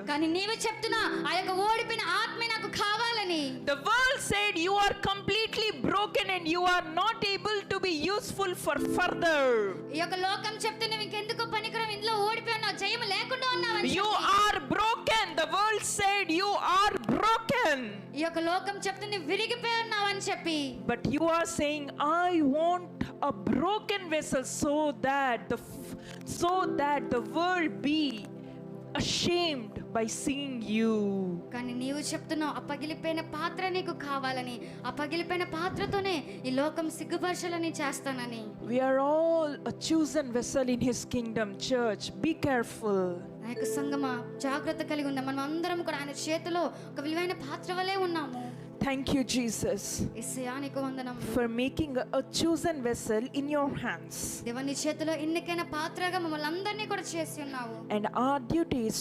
కానీ నీవు చెప్తున్నా ఆ యొక్క ఓడిపోయిన ఆత్మే నాకు కావాలని. The world said you are completely broken and you are not able to be useful for further. ఈ యొక్క లోకం చెప్తున్నా ఇంకెందుకు పనికిరావు, ఇందులో ఓడిపోయినావు, జయం లేకుండా ఉన్నావని. You are broken. The world said you are broken. ఈ యొక్క లోకం చెప్తుంది విరిగిపోయి ఉన్నావని చెప్పి. But you are saying I want a broken vessel so that the world be ashamed by seeing you. కానీ నీవు చెప్తున్నావు ఆ పగిలిపోయిన పాత్ర నీకు కావాలని, ఆ పగిలిపోయిన పాత్రతోనే ఈ లోకం సిగ్గుపరచాలని చేస్తానని. We are all a chosen vessel in his kingdom. Church, be careful. ఆ యొక్క సంగమా జాగ్రత్త కలిగి ఉందాం. మనం అందరం కూడా ఆయన చేతిలో ఒక విలువైన పాత్ర వలె ఉన్నాము. Thank you, Jesus, యేసయ్యా నీకు వందనములు. for making a chosen vessel in your hands. దేవా నీ చేతిలో ఎన్నికైన పాత్రగా మమ్మల్ని అందరినీ కూడా చేసి ఉన్నావు. And our duty is